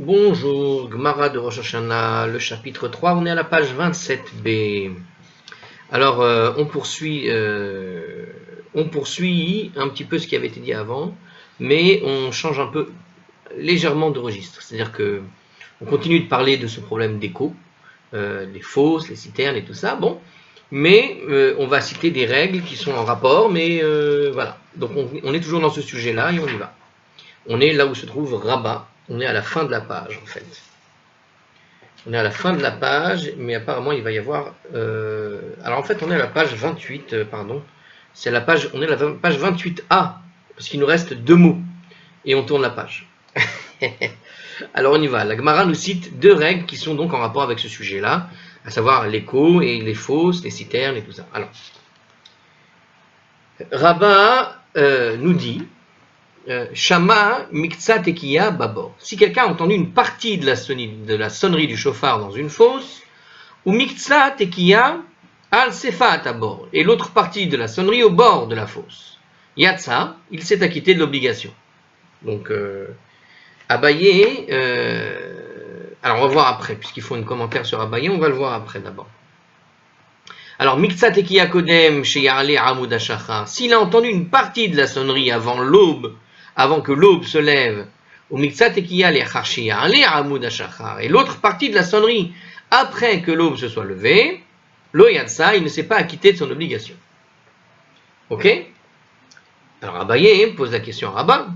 Bonjour, Gemara de Rosh Hashanah, le chapitre 3, on est à la page 27b. Alors, on poursuit un petit peu ce qui avait été dit avant, mais on change un peu légèrement de registre. C'est-à-dire que on continue de parler de ce problème d'écho, les fosses, les citernes et tout ça, bon, mais on va citer des règles qui sont en rapport, mais voilà. Donc on est toujours dans ce sujet-là et on y va. On est là où se trouve Rabat. On est à la fin de la page, en fait. On est à la fin de la page, mais apparemment, il va y avoir... Alors, en fait, on est à la page 28, pardon. On est à la page 28A, parce qu'il nous reste 2 mots. Et on tourne la page. Alors, on y va. La Gemara nous cite 2 règles qui sont donc en rapport avec ce sujet-là, à savoir l'écho et les fosses, les citernes et tout ça. Alors, Rabat nous dit... Shama miktsat tekiya babor. Si quelqu'un a entendu une partie de la sonnerie du chauffard dans une fosse, ou miktsat tekiya al sefat abor, et l'autre partie de la sonnerie au bord de la fosse, yatsa, il s'est acquitté de l'obligation. Donc, Abaye, alors on va voir après, puisqu'il faut un commentaire sur Abaye, on va le voir après d'abord. Alors, miktsat tekiya kodem sheyale amud hashachar, s'il a entendu une partie de la sonnerie avant l'aube, avant que l'aube se lève, et l'autre partie de la sonnerie après que l'aube se soit levée, l'oyadsa, il ne s'est pas acquitté de son obligation. Ok? Alors Abaye pose la question à Rabat.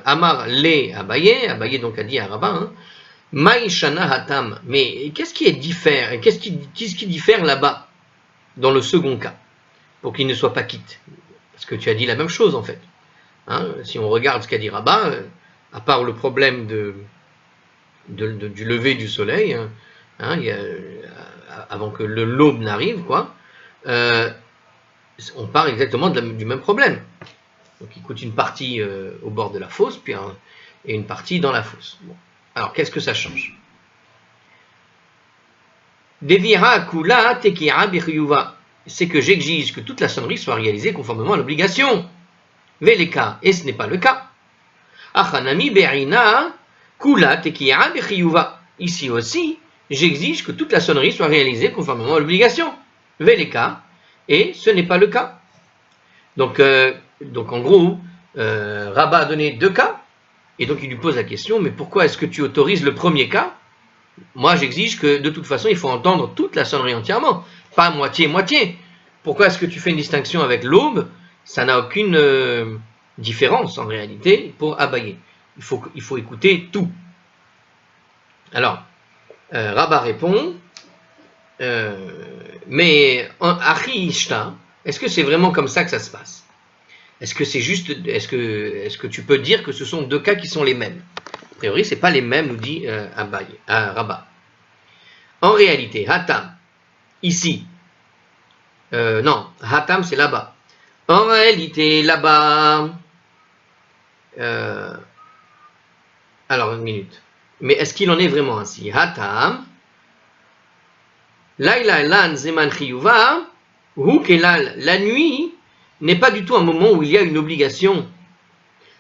Amar le Abaye donc a dit à Rabat, Maïshana hatam, mais qu'est-ce qui diffère là-bas dans le second cas pour qu'il ne soit pas quitte? Parce que tu as dit la même chose en fait. Si on regarde ce qu'a dit Rabat, à part le problème du lever du soleil, avant que l'aube n'arrive, on part exactement du même problème. Donc il coûte une partie au bord de la fosse, et une partie dans la fosse. Bon. Alors qu'est-ce que ça change? Devira kula tekira bichiyuva, c'est que j'exige que toute la sonnerie soit réalisée conformément à l'obligation. Veleka, et ce n'est pas le cas. Achanami berina kula tekiya bechiyuva. Ici aussi, j'exige que toute la sonnerie soit réalisée conformément à l'obligation. Veleka, et ce n'est pas le cas. Donc en gros, Rabat a donné 2 cas, et donc il lui pose la question, mais pourquoi est-ce que tu autorises le premier cas? Moi j'exige que de toute façon il faut entendre toute la sonnerie entièrement, pas moitié-moitié. Pourquoi est-ce que tu fais une distinction avec l'aube? Ça n'a aucune différence en réalité pour Abaye. Il faut écouter tout. Alors, Rabat répond, mais Achi Ishta, est-ce que c'est vraiment comme ça que ça se passe? Est-ce que c'est juste, est-ce que tu peux dire que ce sont 2 cas qui sont les mêmes? A priori, c'est pas les mêmes, nous dit Rabat. En réalité, Hatam, ici, non, Hatam c'est là-bas. En réalité, là-bas... alors, une minute. Mais est-ce qu'il en est vraiment ainsi? Hatam. Laila lan zeman chiyuva. Hu kelal. La nuit n'est pas du tout un moment où il y a une obligation.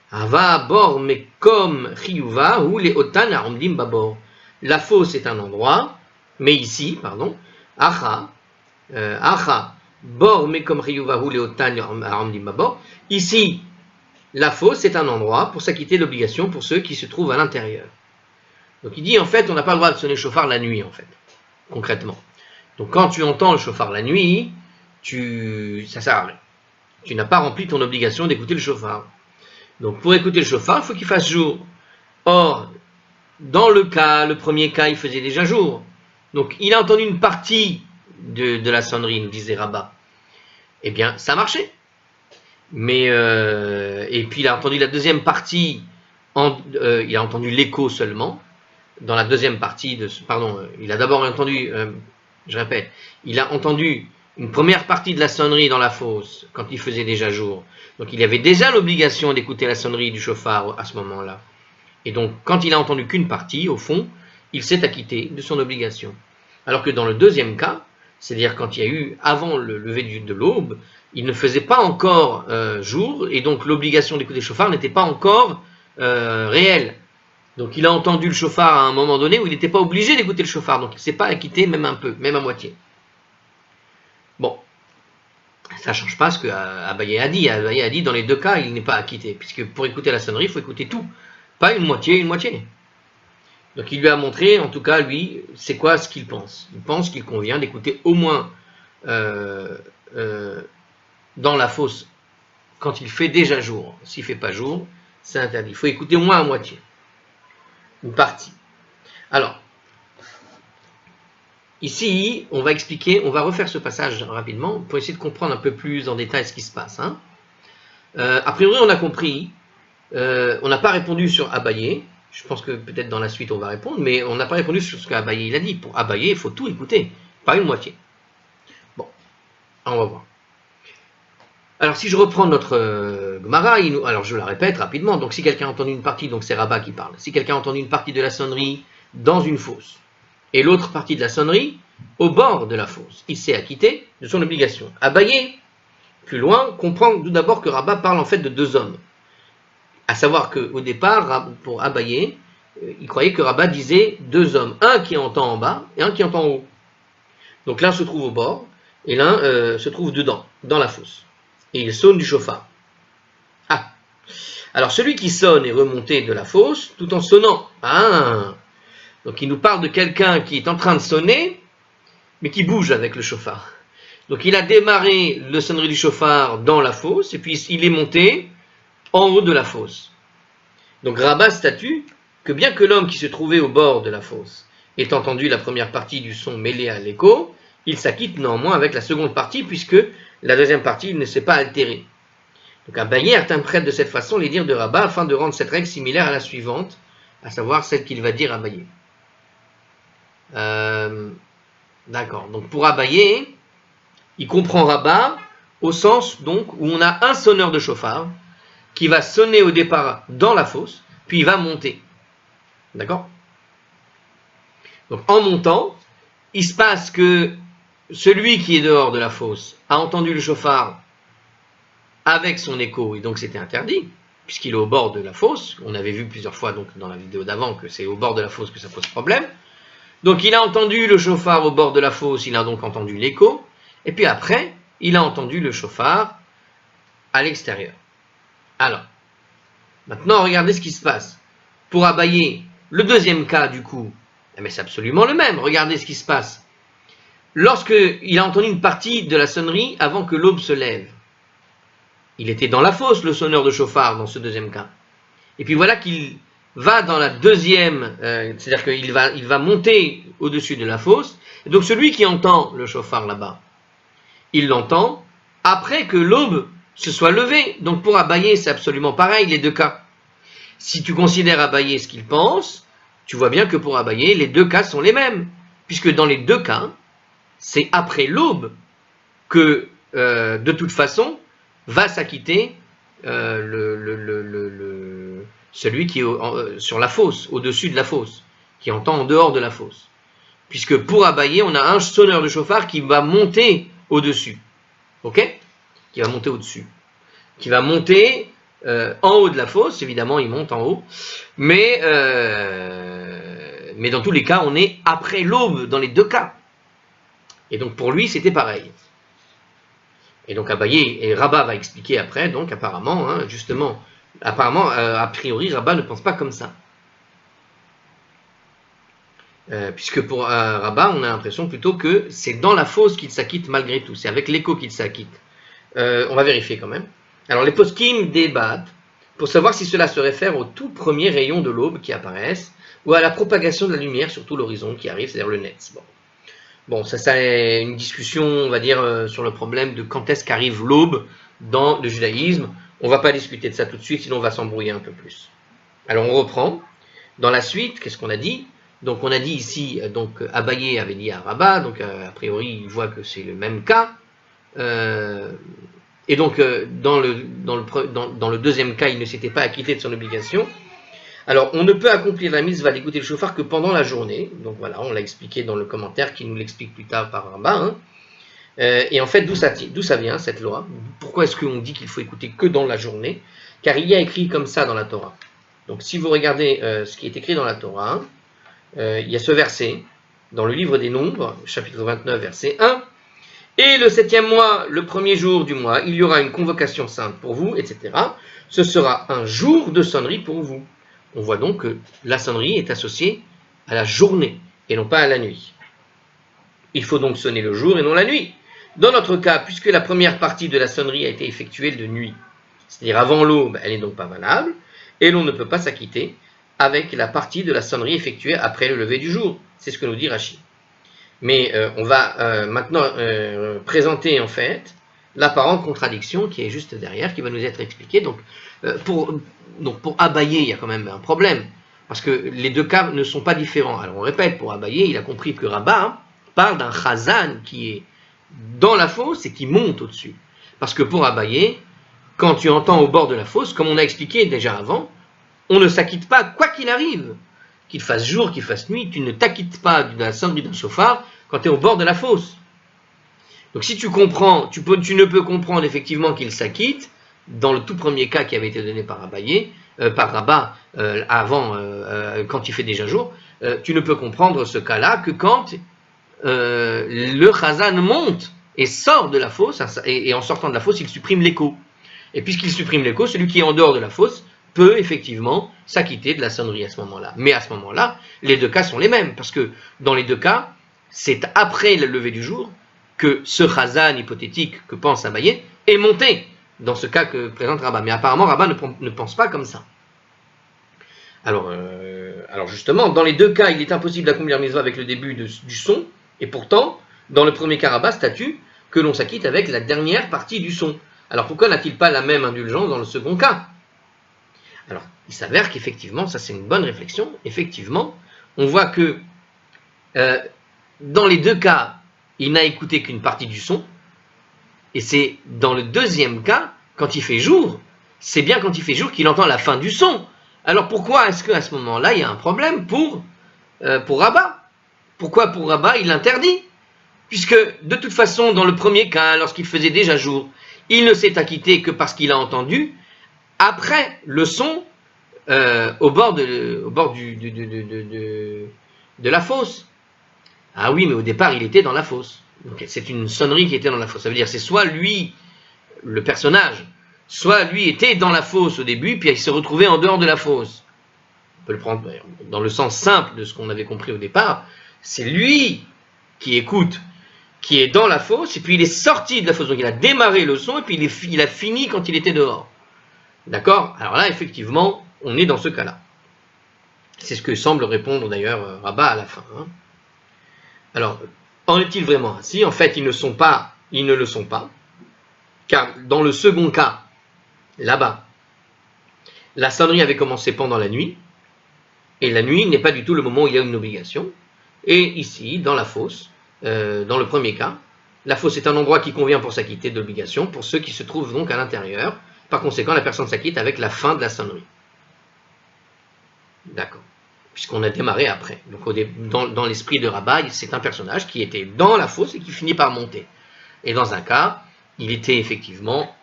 Ava bor mekom chiyuva. Hu le otan aromdim babor. La fosse est un endroit. Mais ici, pardon. Acha. Bor mekom chiyuvahu leotan aramdim babor. Ici, la fosse est un endroit pour s'acquitter de l'obligation pour ceux qui se trouvent à l'intérieur. Donc il dit en fait, on n'a pas le droit de sonner le chauffard la nuit en fait, concrètement. Donc quand tu entends le chauffard la nuit, ça sert à rien. Tu n'as pas rempli ton obligation d'écouter le chauffard. Donc pour écouter le chauffard, il faut qu'il fasse jour. Or, dans le premier cas, il faisait déjà jour. Donc il a entendu une partie de la sonnerie, nous disait Rabat. Eh bien, ça marchait. Mais et puis il a entendu la deuxième partie, il a entendu l'écho seulement. Dans la deuxième partie il a d'abord entendu, je répète, il a entendu une première partie de la sonnerie dans la fosse quand il faisait déjà jour. Donc il avait déjà l'obligation d'écouter la sonnerie du chauffard à ce moment-là. Et donc quand il a entendu qu'une partie, au fond, il s'est acquitté de son obligation. Alors que dans le deuxième cas, c'est-à-dire quand il y a eu avant le lever de l'aube, il ne faisait pas encore jour, et donc l'obligation d'écouter le chauffard n'était pas encore réelle. Donc il a entendu le shofar à un moment donné où il n'était pas obligé d'écouter le shofar, donc il ne s'est pas acquitté même un peu, même à moitié. Bon, ça ne change pas ce que Abaye a dit. Abaye a dit dans les deux cas il n'est pas acquitté, puisque pour écouter la sonnerie il faut écouter tout, pas une moitié. Donc il lui a montré, en tout cas lui, c'est quoi ce qu'il pense. Il pense qu'il convient d'écouter au moins dans la fosse quand il fait déjà jour. S'il ne fait pas jour, c'est interdit. Il faut écouter au moins à moitié, une partie. Alors, ici, on va expliquer, on va refaire ce passage rapidement pour essayer de comprendre un peu plus en détail ce qui se passe. Hein. A priori, on a compris, on n'a pas répondu sur Abaye. Je pense que peut-être dans la suite on va répondre, mais on n'a pas répondu sur ce qu'Abaye il a dit. Pour Abaye, il faut tout écouter, pas une moitié. Bon, on va voir. Alors si je reprends notre Gemara, alors je la répète rapidement, donc si quelqu'un a entendu une partie, donc c'est Rabat qui parle, si quelqu'un a entendu une partie de la sonnerie dans une fosse, et l'autre partie de la sonnerie au bord de la fosse, il s'est acquitté de son obligation. Abaye, plus loin, comprend tout d'abord que Rabat parle en fait de deux hommes. À savoir qu'au départ, pour Abaye, il croyait que Rabat disait deux hommes, un qui entend en bas et un qui entend en haut. Donc l'un se trouve au bord et l'un se trouve dedans, dans la fosse. Et il sonne du shofar. Ah, alors celui qui sonne est remonté de la fosse tout en sonnant. Ah, donc il nous parle de quelqu'un qui est en train de sonner, mais qui bouge avec le shofar. Donc il a démarré le sonnerie du shofar dans la fosse, et puis il est monté en haut de la fosse. Donc Rabat statue que bien que l'homme qui se trouvait au bord de la fosse ait entendu la première partie du son mêlé à l'écho, il s'acquitte néanmoins avec la seconde partie, puisque la deuxième partie ne s'est pas altérée. Donc Abaye interprète de cette façon les dires de Rabat afin de rendre cette règle similaire à la suivante, à savoir celle qu'il va dire Abaye. D'accord, donc pour Abaye, il comprend Rabat au sens donc où on a un sonneur de shofar qui va sonner au départ dans la fosse, puis il va monter. D'accord? Donc en montant, il se passe que celui qui est dehors de la fosse a entendu le shofar avec son écho, et donc c'était interdit, puisqu'il est au bord de la fosse. On avait vu plusieurs fois donc dans la vidéo d'avant que c'est au bord de la fosse que ça pose problème. Donc il a entendu le shofar au bord de la fosse, il a donc entendu l'écho, et puis après, il a entendu le shofar à l'extérieur. Alors, maintenant regardez ce qui se passe. Pour Abaye, le deuxième cas du coup, mais c'est absolument le même. Regardez ce qui se passe. Lorsqu'il a entendu une partie de la sonnerie avant que l'aube se lève, il était dans la fosse, le sonneur de shofar, dans ce deuxième cas. Et puis voilà qu'il va dans la deuxième, c'est-à-dire qu'il va monter au-dessus de la fosse. Et donc celui qui entend le shofar là-bas, il l'entend après que l'aube se soit levée. Donc pour Abaye, c'est absolument pareil, les deux cas. Si tu considères Abaye ce qu'il pense, tu vois bien que pour Abaye, les deux cas sont les mêmes. Puisque dans les deux cas, c'est après l'aube que, de toute façon, va s'acquitter celui qui est sur la fosse, au-dessus de la fosse, qui entend en dehors de la fosse. Puisque pour Abaye, on a un sonneur de shofar qui va monter au-dessus. Ok? Qui va monter au-dessus. Qui va monter en haut de la fosse, évidemment, il monte en haut. Mais dans tous les cas, on est après l'aube dans les deux cas. Et donc pour lui, c'était pareil. Et donc Abaye et Rabat va expliquer après, donc apparemment, hein, justement, a priori, Rabat ne pense pas comme ça. Puisque pour Rabat, on a l'impression plutôt que c'est dans la fosse qu'il s'acquitte malgré tout. C'est avec l'écho qu'il s'acquitte. On va vérifier quand même. Alors les poskim débattent pour savoir si cela se réfère aux tout premiers rayons de l'aube qui apparaissent ou à la propagation de la lumière sur tout l'horizon qui arrive, c'est-à-dire le netz. Bon, ça c'est une discussion, on va dire, sur le problème de quand est-ce qu'arrive l'aube dans le judaïsme. On ne va pas discuter de ça tout de suite, sinon on va s'embrouiller un peu plus. Alors on reprend. Dans la suite, qu'est-ce qu'on a dit? Donc on a dit ici, donc Abaye avait dit à Rabat, donc a priori il voit que c'est le même cas. Et donc dans le deuxième cas, il ne s'était pas acquitté de son obligation. Alors, on ne peut accomplir la mitzvah d'écouter le shofar que pendant la journée. Donc voilà, on l'a expliqué dans le commentaire qui nous l'explique plus tard par Rabat. Hein. Et en fait, d'où ça vient, cette loi? Pourquoi est-ce qu'on dit qu'il faut écouter que dans la journée? Car il y a écrit comme ça dans la Torah. Donc si vous regardez ce qui est écrit dans la Torah, il y a ce verset, dans le livre des Nombres, chapitre 29, verset 1, « Et le 7e mois, le premier jour du mois, il y aura une convocation sainte pour vous, etc. Ce sera un jour de sonnerie pour vous. » On voit donc que la sonnerie est associée à la journée et non pas à la nuit. Il faut donc sonner le jour et non la nuit. Dans notre cas, puisque la première partie de la sonnerie a été effectuée de nuit, c'est-à-dire avant l'aube, elle n'est donc pas valable, et l'on ne peut pas s'acquitter avec la partie de la sonnerie effectuée après le lever du jour. C'est ce que nous dit Rashi. Mais on va maintenant présenter en fait l'apparente contradiction qui est juste derrière, qui va nous être expliquée. Donc pour Abaye, il y a quand même un problème, parce que les deux cas ne sont pas différents. Alors on répète, pour Abaye, il a compris que Rabba parle d'un chazan qui est dans la fosse et qui monte au-dessus. Parce que pour Abaye, quand tu entends au bord de la fosse, comme on a expliqué déjà avant, on ne s'acquitte pas quoi qu'il arrive. Qu'il fasse jour, qu'il fasse nuit, tu ne t'acquittes pas de la sonnerie d'un chauffard quand tu es au bord de la fosse. Donc si tu comprends, tu ne peux comprendre effectivement qu'il s'acquitte, dans le tout premier cas qui avait été donné par Abaye, par Rabba, avant, quand il fait déjà jour, tu ne peux comprendre ce cas-là que quand le chazan monte et sort de la fosse, et en sortant de la fosse, il supprime l'écho. Et puisqu'il supprime l'écho, celui qui est en dehors de la fosse peut effectivement s'acquitter de la sonnerie à ce moment-là. Mais à ce moment-là, les deux cas sont les mêmes, parce que dans les deux cas, c'est après le lever du jour que ce chazan hypothétique que pense Abaye est monté, dans ce cas que présente Rabba. Mais apparemment, Rabba ne pense pas comme ça. Alors justement, dans les deux cas, il est impossible d'accomplir mitzvah avec le début du son, et pourtant, dans le premier cas, Rabba statue que l'on s'acquitte avec la dernière partie du son. Alors pourquoi n'a-t-il pas la même indulgence dans le second cas? Alors, il s'avère qu'effectivement, ça c'est une bonne réflexion, effectivement, on voit que dans les deux cas, il n'a écouté qu'une partie du son, et c'est dans le deuxième cas, quand il fait jour, c'est bien quand il fait jour qu'il entend la fin du son. Alors pourquoi est-ce qu'à ce moment-là, il y a un problème pour Rabba? Pourquoi pour Rabba, il l'interdit? Puisque de toute façon, dans le premier cas, lorsqu'il faisait déjà jour, il ne s'est acquitté que parce qu'il a entendu après le son au bord de la fosse. Ah oui, mais au départ, il était dans la fosse. Donc c'est une sonnerie qui était dans la fosse. Ça veut dire c'est soit lui, le personnage, soit lui était dans la fosse au début, puis il se retrouvait en dehors de la fosse. On peut le prendre dans le sens simple de ce qu'on avait compris au départ. C'est lui qui écoute, qui est dans la fosse, et puis il est sorti de la fosse. Donc il a démarré le son, et puis il a fini quand il était dehors. D'accord? Alors là, effectivement, on est dans ce cas-là. C'est ce que semble répondre d'ailleurs Rabba à la fin. Hein. Alors, en est-il vraiment ainsi? En fait, ils ne le sont pas, car dans le second cas, là-bas, la sonnerie avait commencé pendant la nuit, et la nuit n'est pas du tout le moment où il y a une obligation. Et ici, dans la fosse, dans le premier cas, la fosse est un endroit qui convient pour s'acquitter de l'obligation, pour ceux qui se trouvent donc à l'intérieur. Par conséquent, la personne s'acquitte avec la fin de la sonnerie. D'accord. Puisqu'on a démarré après. Donc dans l'esprit de Rabba, c'est un personnage qui était dans la fosse et qui finit par monter. Et dans un cas, il était effectivement,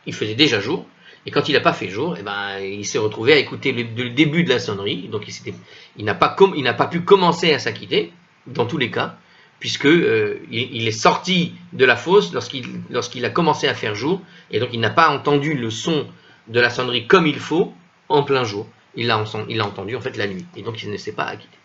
il faisait déjà jour, et quand il n'a pas fait jour, eh ben, il s'est retrouvé à écouter le début de la sonnerie, donc il n'a pas pu commencer à s'acquitter, dans tous les cas, puisque il est sorti de la fosse lorsqu'il a commencé à faire jour, et donc il n'a pas entendu le son de la sonnerie comme il faut en plein jour. Il l'a entendu en fait la nuit, et donc il ne s'est pas acquitté.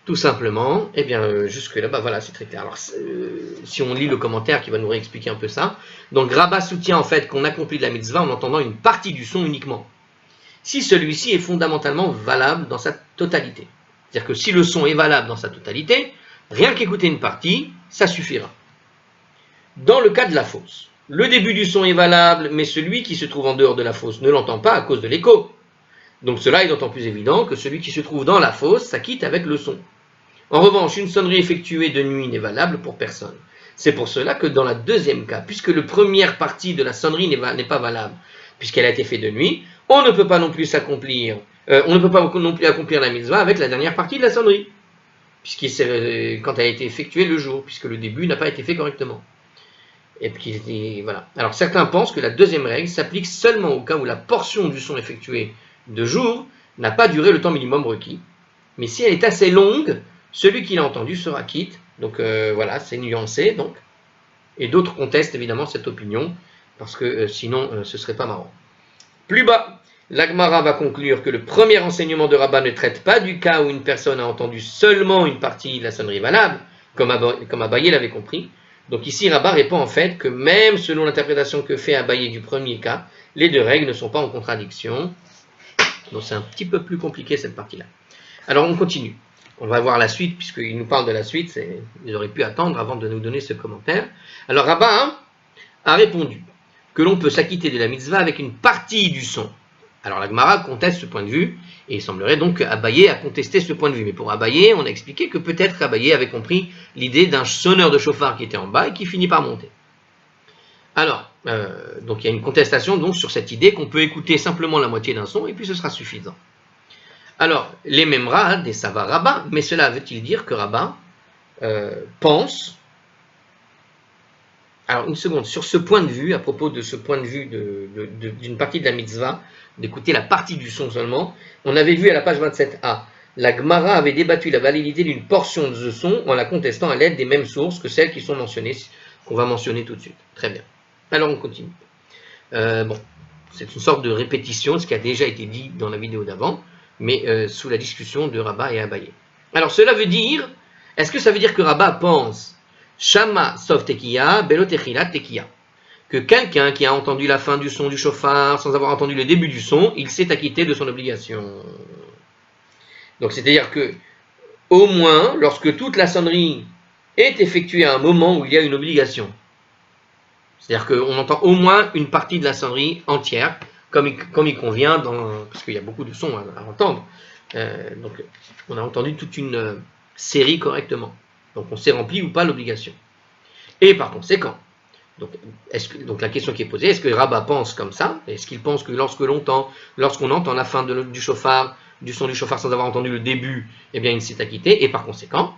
Tout simplement, eh bien jusque là, bah voilà, c'est très clair. Alors si on lit le commentaire qui va nous réexpliquer un peu ça, donc Rabba soutient en fait qu'on accomplit de la mitzvah en entendant une partie du son uniquement, si celui-ci est fondamentalement valable dans sa totalité. C'est-à-dire que si le son est valable dans sa totalité, rien qu'écouter une partie, ça suffira. Dans le cas de la fosse, le début du son est valable, mais celui qui se trouve en dehors de la fosse ne l'entend pas à cause de l'écho. Donc cela est d'autant plus évident que celui qui se trouve dans la fosse s'acquitte avec le son. En revanche, une sonnerie effectuée de nuit n'est valable pour personne. C'est pour cela que dans la deuxième cas, puisque la première partie de la sonnerie n'est pas valable, puisqu'elle a été faite de nuit, on ne peut pas non plus accomplir la mitzvah avec la dernière partie de la sonnerie, quand elle a été effectuée le jour, puisque le début n'a pas été fait correctement. Et puis, voilà. Alors certains pensent que la deuxième règle s'applique seulement au cas où la portion du son effectuée de jour n'a pas duré le temps minimum requis. Mais si elle est assez longue, celui qui l'a entendu sera quitte. Donc voilà, c'est nuancé. Donc. Et d'autres contestent évidemment cette opinion, parce que sinon ce serait pas marrant. Plus bas, l'Agmara va conclure que le premier enseignement de Rabba ne traite pas du cas où une personne a entendu seulement une partie de la sonnerie valable, comme Abaye l'avait compris. Donc ici, Rabba répond en fait que même selon l'interprétation que fait Abaye du premier cas, les deux règles ne sont pas en contradiction. Donc c'est un petit peu plus compliqué cette partie-là. Alors on continue. On va voir la suite, puisqu'il nous parle de la suite, ils auraient pu attendre avant de nous donner ce commentaire. Alors Rabba a répondu que l'on peut s'acquitter de la mitzvah avec une partie du son. Alors la Gemara conteste ce point de vue, et il semblerait donc qu'Abaye a contesté ce point de vue. Mais pour Abaye, on a expliqué que peut-être qu'Abaye avait compris l'idée d'un sonneur de chauffard qui était en bas et qui finit par monter. Alors, donc il y a une contestation donc sur cette idée qu'on peut écouter simplement la moitié d'un son et puis ce sera suffisant. Alors, les Memra, des Sava Rabba, mais cela veut-il dire que Rabba pense. Alors, une seconde, sur ce point de vue, à propos de ce point de vue d'une partie de la mitzvah, d'écouter la partie du son seulement, on avait vu à la page 27a, la Gemara avait débattu la validité d'une portion de ce son en la contestant à l'aide des mêmes sources que celles qui sont mentionnées, qu'on va mentionner tout de suite. Très bien. Alors, on continue. Bon, c'est une sorte de répétition de ce qui a déjà été dit dans la vidéo d'avant, mais sous la discussion de Rabba et Abaye. Alors, cela veut dire, est-ce que ça veut dire que Rabba pense Shama Sof Tekiya, Belo Techilat Tekiya, que quelqu'un qui a entendu la fin du son du chauffard sans avoir entendu le début du son, il s'est acquitté de son obligation. Donc c'est-à-dire que, au moins, lorsque toute la sonnerie est effectuée à un moment où il y a une obligation, c'est-à-dire qu'on entend au moins une partie de la sonnerie entière, comme il convient, parce qu'il y a beaucoup de sons à entendre, donc on a entendu toute une série correctement. Donc on s'est rempli ou pas l'obligation. Et par conséquent, donc la question qui est posée, est-ce que Rabba pense comme ça? Est-ce qu'il pense que lorsqu'on entend la fin du son du chauffard sans avoir entendu le début, eh bien il s'est acquitté, et par conséquent,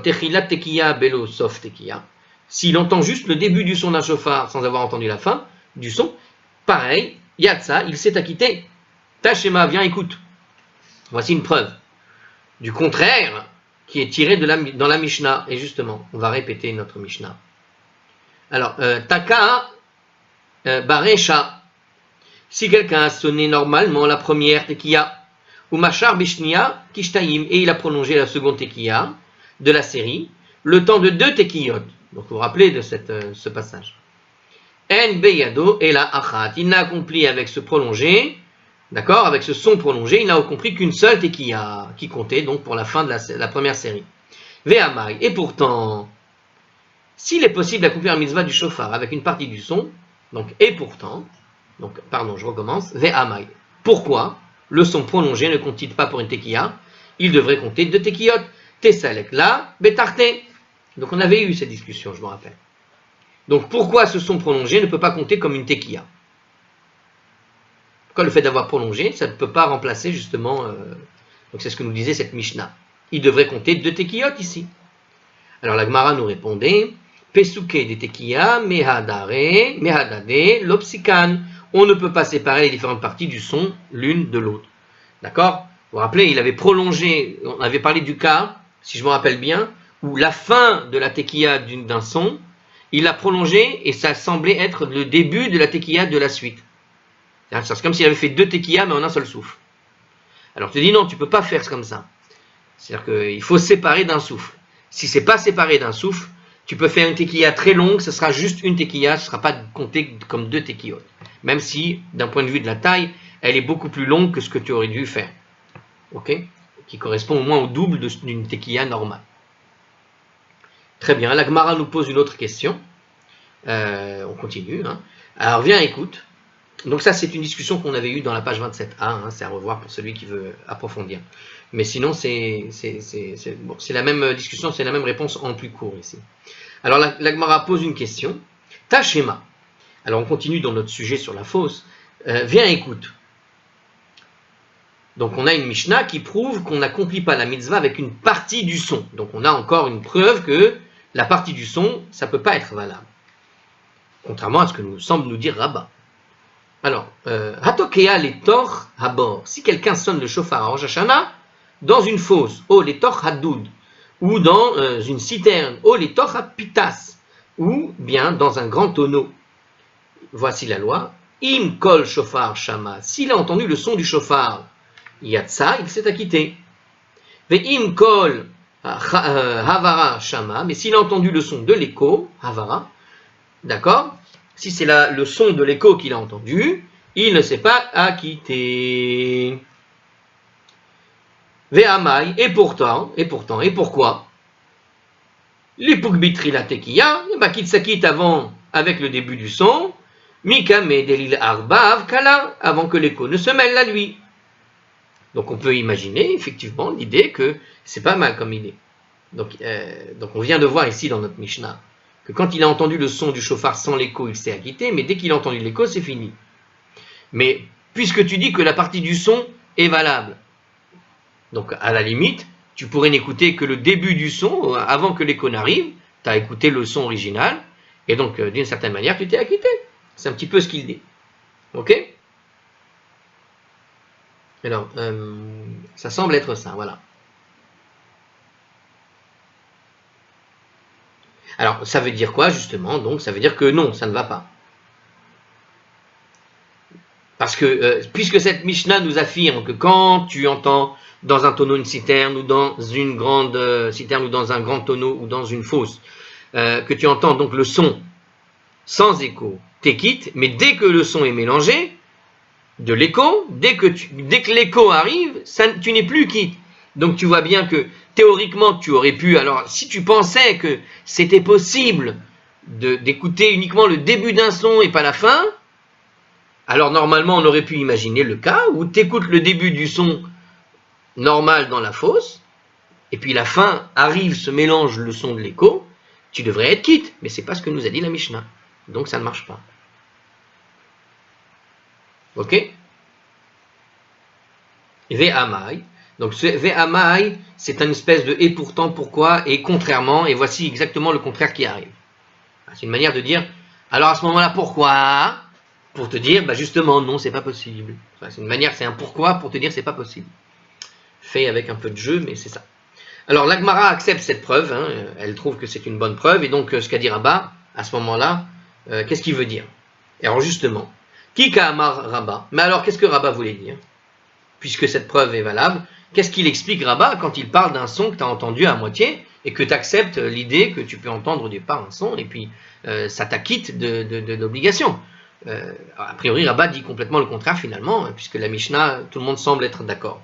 Techilat Tekiya Belo Sof Tekiya, s'il entend juste le début du son d'un chauffard sans avoir entendu la fin du son, pareil, Yatsa, il s'est acquitté. Tachema, viens, écoute. Voici une preuve du contraire qui est tiré dans la Mishnah. Et justement, on va répéter notre Mishnah. Alors, Taka Baresha. Si quelqu'un a sonné normalement la première Tekiya, ou Machar Bishnia Kishtaim, et il a prolongé la seconde Tekiya de la série, le temps de 2 Tekiyot. Donc, vous vous rappelez de ce passage. En Beyado et la Achat. Il n'a accompli avec ce prolongé, d'accord, avec ce son prolongé, il n'a accompli qu'une seule Tekiya, qui comptait donc pour la fin de la première série. Ve'amai. Et pourtant, s'il est possible d'accomplir un mitzvah du shofar avec une partie du son, donc et pourtant, donc pardon, je recommence, Ve'amai. Pourquoi le son prolongé ne compte-t-il pas pour une Tekiya? Il devrait compter 2 Tekiyot. Tesalek la, Betarte. Donc on avait eu cette discussion, je me rappelle. Donc pourquoi ce son prolongé ne peut pas compter comme une Tekiya? Pourquoi le fait d'avoir prolongé, ça ne peut pas remplacer justement, donc c'est ce que nous disait cette Mishnah. Il devrait compter 2 Tekiyot ici. Alors la Gemara nous répondait, Pesuke de Tekiya, Mehadade, Lopsikan. On ne peut pas séparer les différentes parties du son l'une de l'autre. D'accord? Vous vous rappelez, il avait prolongé, on avait parlé du cas, si je me rappelle bien, où la fin de la Tekiya d'un son, il l'a prolongé et ça semblait être le début de la Tekiya de la suite. C'est comme s'il avait fait 2 Tekiya mais en un seul souffle. Alors tu dis non, tu ne peux pas faire comme ça. C'est-à-dire qu'il faut séparer d'un souffle. Si ce n'est pas séparé d'un souffle, tu peux faire une Tekiya très longue, ce sera juste une Tekiya, ce ne sera pas compté comme 2 Tekiyot. Même si, d'un point de vue de la taille, elle est beaucoup plus longue que ce que tu aurais dû faire. Ok? Qui correspond au moins au double d'une Tekiya normale. Très bien, la Gemara nous pose une autre question. On continue. Hein. Alors viens, écoute. Donc ça, c'est une discussion qu'on avait eue dans la page 27a. Hein, c'est à revoir pour celui qui veut approfondir. Mais sinon, c'est la même discussion, c'est la même réponse en plus court ici. Alors la Gemara pose une question. Tachema. Alors on continue dans notre sujet sur la fausse. Viens, écoute. Donc on a une Mishnah qui prouve qu'on n'accomplit pas la mitzvah avec une partie du son. Donc on a encore une preuve que la partie du son, ça ne peut pas être valable. contrairement à ce que nous semble nous dire Rabat. Alors, Hatokea les tor habor. Si quelqu'un sonne le shofar à Rosh Hashanah dans une fosse, oh les tor hadoud, ou dans une citerne, oh les tor hapitas, ou bien dans un grand tonneau. Voici la loi. Im kol shofar shama. S'il a entendu le son du shofar, yatsa, il s'est acquitté. Ve im kol havara shama. Mais s'il a entendu le son de l'écho, havara, d'accord? Si c'est le son de l'écho qu'il a entendu, il ne s'est pas acquitté. Ve'amai, et pourtant, et pourquoi? L'ipukbitri la tekiya, qu'il s'acquitte avant, avec le début du son, mikame delil arbav kala, avant que l'écho ne se mêle à lui. Donc on peut imaginer effectivement l'idée que c'est pas mal comme idée. Donc on vient de voir ici dans notre Mishnah que quand il a entendu le son du shofar sans l'écho, il s'est acquitté, mais dès qu'il a entendu l'écho, c'est fini. Mais puisque tu dis que la partie du son est valable, donc à la limite, tu pourrais n'écouter que le début du son, avant que l'écho n'arrive, tu as écouté le son original, et donc d'une certaine manière, tu t'es acquitté. C'est un petit peu ce qu'il dit. Ok? Alors, ça semble être ça, voilà. Alors, ça veut dire quoi, justement? Donc, ça veut dire que non, ça ne va pas. Parce que, puisque cette Mishnah nous affirme que quand tu entends dans un tonneau une citerne, ou dans une grande citerne, ou dans un grand tonneau, ou dans une fosse, que tu entends donc le son sans écho, t'es quitte, mais dès que le son est mélangé, de l'écho, dès que l'écho arrive, tu n'es plus quitte. Donc tu vois bien que théoriquement tu aurais pu, alors si tu pensais que c'était possible d'écouter uniquement le début d'un son et pas la fin, alors normalement on aurait pu imaginer le cas où tu écoutes le début du son normal dans la fosse, et puis la fin arrive, se mélange le son de l'écho, tu devrais être quitte, mais c'est pas ce que nous a dit la Mishnah. Donc ça ne marche pas. Ok? Ve'amai. Donc ve'amai, c'est une espèce de et pourtant, pourquoi, et contrairement, et voici exactement le contraire qui arrive. C'est une manière de dire, alors à ce moment-là, pourquoi? Pour te dire, bah justement, non, c'est pas possible. C'est une manière, c'est un pourquoi pour te dire, c'est pas possible. Fait avec un peu de jeu, mais c'est ça. Alors l'Agmara accepte cette preuve, hein, elle trouve que c'est une bonne preuve, et donc ce qu'a dit Rabat, à ce moment-là, qu'est-ce qu'il veut dire? Et alors justement, Kika Amar Rabat, mais alors qu'est-ce que Rabat voulait dire? Puisque cette preuve est valable, qu'est-ce qu'il explique Rabat quand il parle d'un son que tu as entendu à moitié et que tu acceptes l'idée que tu peux entendre au départ un son et puis ça t'acquitte de l'obligation. A priori, Rabat dit complètement le contraire finalement, puisque la Mishnah, tout le monde semble être d'accord.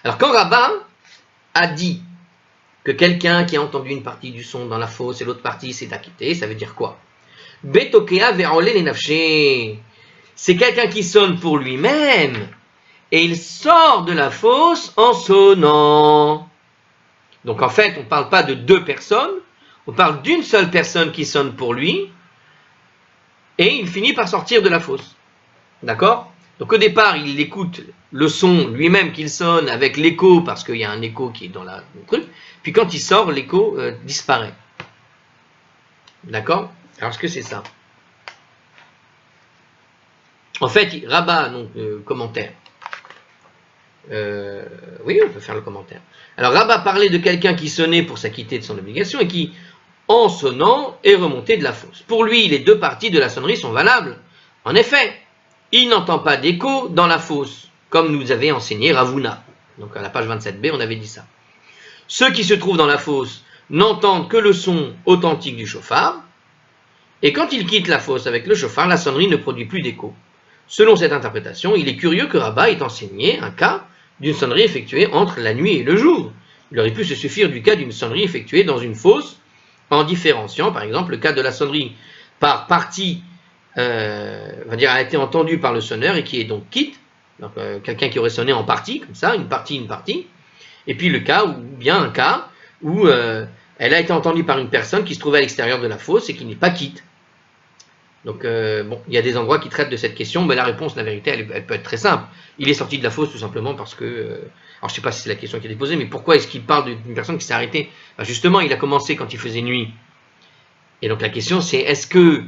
Alors quand Rabat a dit que quelqu'un qui a entendu une partie du son dans la fosse et l'autre partie s'est acquitté, ça veut dire quoi? Betokea verole les nafshé. C'est quelqu'un qui sonne pour lui-même et il sort de la fosse en sonnant. Donc en fait, on ne parle pas de deux personnes, on parle d'une seule personne qui sonne pour lui et il finit par sortir de la fosse. D'accord? Donc au départ, il écoute le son lui-même qu'il sonne avec l'écho parce qu'il y a un écho qui est dans le truc, puis quand il sort, l'écho disparaît. D'accord? Alors est-ce que c'est ça? En fait, Rabat, donc commentaire. Oui, on peut faire le commentaire. Alors Rabat parlait de quelqu'un qui sonnait pour s'acquitter de son obligation et qui, en sonnant, est remonté de la fosse. Pour lui, les deux parties de la sonnerie sont valables. En effet, il n'entend pas d'écho dans la fosse, comme nous avait enseigné Ravuna. Donc à la page 27b, on avait dit ça. Ceux qui se trouvent dans la fosse n'entendent que le son authentique du shofar, et quand ils quittent la fosse avec le shofar, la sonnerie ne produit plus d'écho. Selon cette interprétation, il est curieux que Rabat ait enseigné un cas d'une sonnerie effectuée entre la nuit et le jour. Il aurait pu se suffire du cas d'une sonnerie effectuée dans une fosse, en différenciant par exemple le cas de la sonnerie par partie, on va dire, a été entendue par le sonneur et qui est donc quitte, donc quelqu'un qui aurait sonné en partie, comme ça, une partie, et puis le cas, ou bien un cas où elle a été entendue par une personne qui se trouvait à l'extérieur de la fosse et qui n'est pas quitte. Donc, bon, il y a des endroits qui traitent de cette question, mais la réponse, la vérité, elle peut être très simple. Il est sorti de la fosse tout simplement parce que, alors je ne sais pas si c'est la question qui a été posée, mais pourquoi est-ce qu'il parle d'une personne qui s'est arrêtée? Ben justement, il a commencé quand il faisait nuit. Et donc la question c'est, est-ce que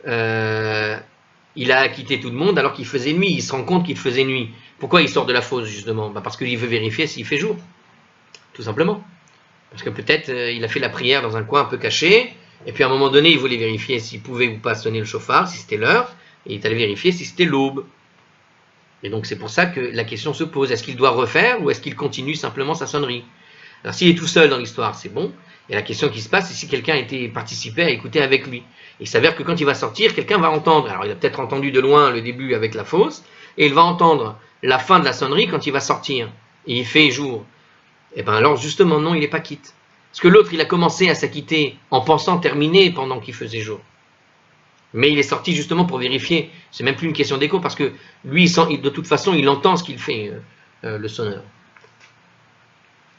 il a acquitté tout le monde alors qu'il faisait nuit. Il se rend compte qu'il faisait nuit. Pourquoi il sort de la fosse, justement? Parce qu'il veut vérifier s'il fait jour, tout simplement. Parce que peut-être il a fait la prière dans un coin un peu caché, et puis à un moment donné, il voulait vérifier s'il pouvait ou pas sonner le chauffard, si c'était l'heure, et il est allé vérifier si c'était l'aube. Et donc c'est pour ça que la question se pose, est-ce qu'il doit refaire ou est-ce qu'il continue simplement sa sonnerie? Alors s'il est tout seul dans l'histoire, c'est bon, et la question qui se passe, c'est si quelqu'un a été participé à écouter avec lui. Il s'avère que quand il va sortir, quelqu'un va entendre, alors il a peut-être entendu de loin le début avec la fosse, et il va entendre la fin de la sonnerie quand il va sortir, et il fait jour. Et bien alors justement non, il n'est pas quitte. Parce que l'autre, il a commencé à s'acquitter en pensant terminer pendant qu'il faisait jour. Mais il est sorti justement pour vérifier. C'est même plus une question d'écho parce que lui, de toute façon, il entend ce qu'il fait, le sonneur.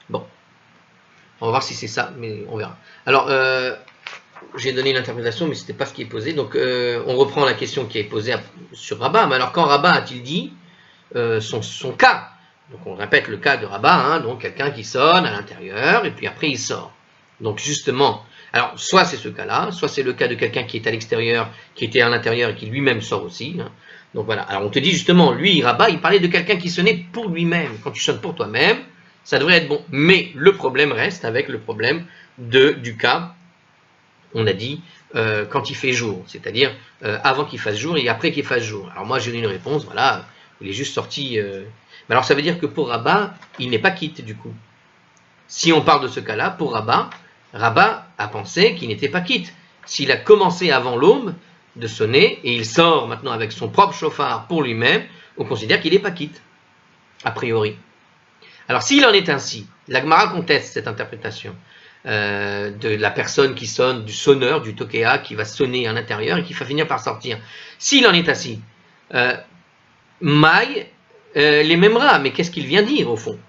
Bon. On va voir si c'est ça, mais on verra. Alors, j'ai donné l'interprétation, mais ce n'était pas ce qui est posé. Donc, on reprend la question qui est posée sur Rabat. Mais alors, quand Rabat a-t-il dit son cas? Donc on répète le cas de Rabat, hein, donc quelqu'un qui sonne à l'intérieur et puis après il sort. Donc justement, alors soit c'est ce cas-là, soit c'est le cas de quelqu'un qui est à l'extérieur, qui était à l'intérieur et qui lui-même sort aussi. Hein. Donc voilà, alors on te dit justement, lui, Rabat, il parlait de quelqu'un qui sonnait pour lui-même. Quand tu sonnes pour toi-même, ça devrait être bon. Mais le problème reste avec le problème du cas, on a dit, quand il fait jour, c'est-à-dire avant qu'il fasse jour et après qu'il fasse jour. Alors moi j'ai une réponse, voilà, il est juste sorti... Mais alors ça veut dire que pour Rabat, il n'est pas quitte du coup. Si on parle de ce cas-là, pour Rabat, Rabat a pensé qu'il n'était pas quitte. S'il a commencé avant l'aube de sonner et il sort maintenant avec son propre chauffard pour lui-même, on considère qu'il n'est pas quitte, a priori. Alors s'il en est ainsi, la Gemara conteste cette interprétation de la personne qui sonne, du sonneur, du tokéa qui va sonner à l'intérieur et qui va finir par sortir. S'il en est ainsi, Maï les mêmera, mais qu'est-ce qu'il vient dire au fond?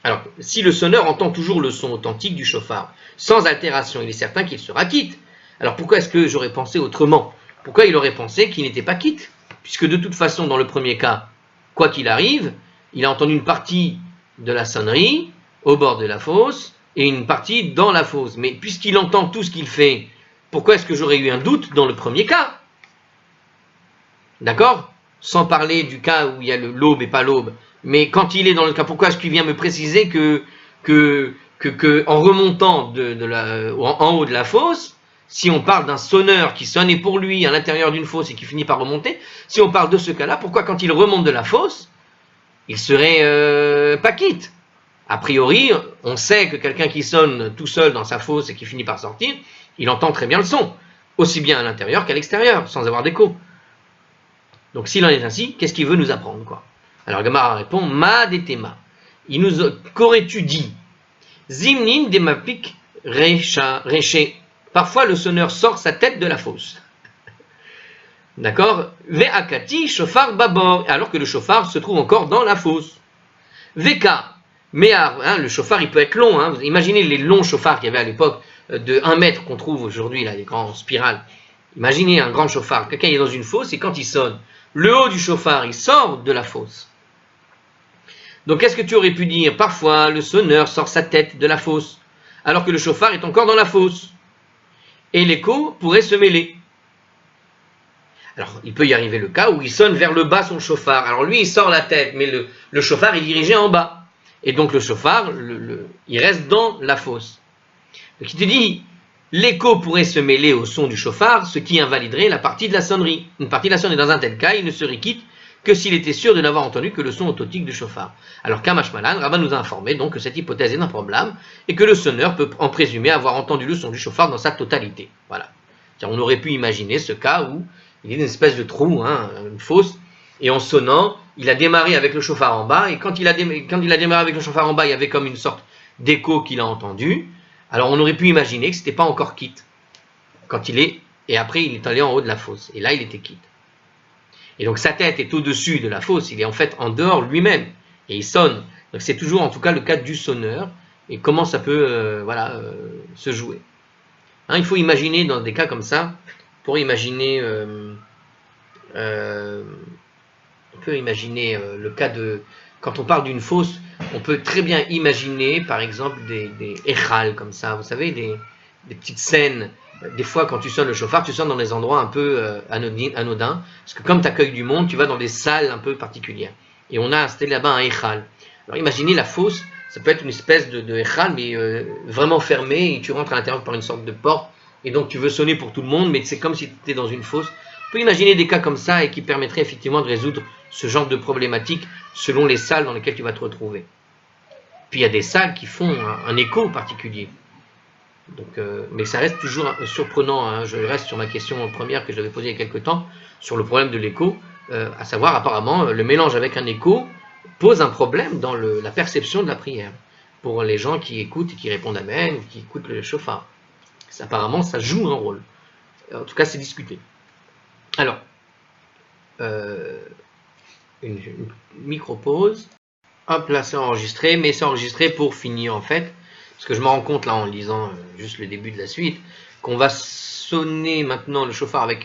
Alors, si le sonneur entend toujours le son authentique du chauffard, sans altération, il est certain qu'il sera quitte. Alors pourquoi est-ce que j'aurais pensé autrement? Pourquoi il aurait pensé qu'il n'était pas quitte? Puisque de toute façon, dans le premier cas, quoi qu'il arrive, il a entendu une partie de la sonnerie au bord de la fosse et une partie dans la fosse. Mais puisqu'il entend tout ce qu'il fait, pourquoi est-ce que j'aurais eu un doute dans le premier cas? D'accord? Sans parler du cas où il y a l'aube et pas l'aube. Mais quand il est dans le cas, pourquoi est-ce qu'il vient me préciser que en remontant en haut de la fosse, si on parle d'un sonneur qui sonnait pour lui à l'intérieur d'une fosse et qui finit par remonter, si on parle de ce cas-là, pourquoi quand il remonte de la fosse, il serait pas quitte? A priori, on sait que quelqu'un qui sonne tout seul dans sa fosse et qui finit par sortir, il entend très bien le son, aussi bien à l'intérieur qu'à l'extérieur, sans avoir d'écho. Donc s'il en est ainsi, qu'est-ce qu'il veut nous apprendre, quoi? Alors Gemara répond, Ma detema. Qu'aurais-tu dit? Zimnin demapik reché. Parfois le sonneur sort sa tête de la fosse. D'accord? Ve'akati shofar babor. Alors que le chauffard se trouve encore dans la fosse. Veka. Me'ar. Hein, le chauffard il peut être long. Hein. Imaginez les longs chauffards qu'il y avait à l'époque de 1 mètre qu'on trouve aujourd'hui, là, les grands spirales. Imaginez un grand chauffard. Quelqu'un est dans une fosse et quand il sonne, le haut du chauffard, il sort de la fosse. Donc, qu'est-ce que tu aurais pu dire? Parfois, le sonneur sort sa tête de la fosse, alors que le chauffard est encore dans la fosse. Et l'écho pourrait se mêler. Alors, il peut y arriver le cas où il sonne vers le bas son chauffard. Alors, lui, il sort la tête, mais le chauffard est dirigé en bas. Et donc, le chauffard, il reste dans la fosse. Donc, il te dit... L'écho pourrait se mêler au son du chauffard, ce qui invaliderait la partie de la sonnerie. Une partie de la sonnerie, dans un tel cas, il ne serait quitte que s'il était sûr de n'avoir entendu que le son authentique du chauffard. Alors Kamash Malan, Rabat nous a informé donc que cette hypothèse est un problème et que le sonneur peut en présumer avoir entendu le son du chauffard dans sa totalité. Voilà. On aurait pu imaginer ce cas où il y a une espèce de trou, hein, une fosse, et en sonnant, il a démarré avec le chauffard en bas, et quand il a démarré avec le chauffard en bas, il y avait comme une sorte d'écho qu'il a entendu. Alors on aurait pu imaginer que ce n'était pas encore quitte quand il est, et après il est allé en haut de la fosse, et là il était quitte. Et donc sa tête est au-dessus de la fosse, il est en fait en dehors lui-même, et il sonne. Donc c'est toujours en tout cas le cas du sonneur, et comment ça peut se jouer. Hein, il faut imaginer dans des cas comme ça, pour imaginer, on peut imaginer le cas de, quand on parle d'une fosse, on peut très bien imaginer, par exemple, des échals comme ça, vous savez, des petites scènes des fois, quand tu sonnes le chauffard, tu sonnes dans des endroits un peu anodins, parce que comme tu accueilles du monde, tu vas dans des salles un peu particulières. Et on a installé là-bas un echal. Alors imaginez la fosse, ça peut être une espèce de echal, mais vraiment fermé, et tu rentres à l'intérieur par une sorte de porte, et donc tu veux sonner pour tout le monde, mais c'est comme si tu étais dans une fosse. On peut imaginer des cas comme ça, et qui permettraient effectivement de résoudre ce genre de problématique selon les salles dans lesquelles tu vas te retrouver. Puis il y a des salles qui font un écho particulier. Donc, mais ça reste toujours surprenant, hein. Je reste sur ma question première que j'avais posée il y a quelques temps, sur le problème de l'écho, à savoir apparemment le mélange avec un écho pose un problème dans la perception de la prière, pour les gens qui écoutent et qui répondent Amen, ou qui écoutent le chauffard. Apparemment ça joue un rôle, en tout cas c'est discuté. Alors, une micro-pause, hop là c'est enregistré, mais c'est enregistré pour finir en fait. Parce que je me rends compte là en lisant juste le début de la suite, qu'on va sonner maintenant le chauffard avec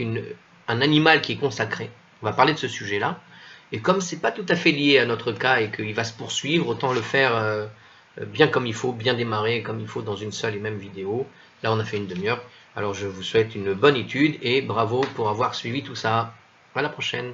un animal qui est consacré. On va parler de ce sujet-là. Et comme c'est pas tout à fait lié à notre cas et qu'il va se poursuivre, autant le faire bien comme il faut, bien démarrer comme il faut dans une seule et même vidéo. Là on a fait une demi-heure. Alors je vous souhaite une bonne étude et bravo pour avoir suivi tout ça. À la prochaine.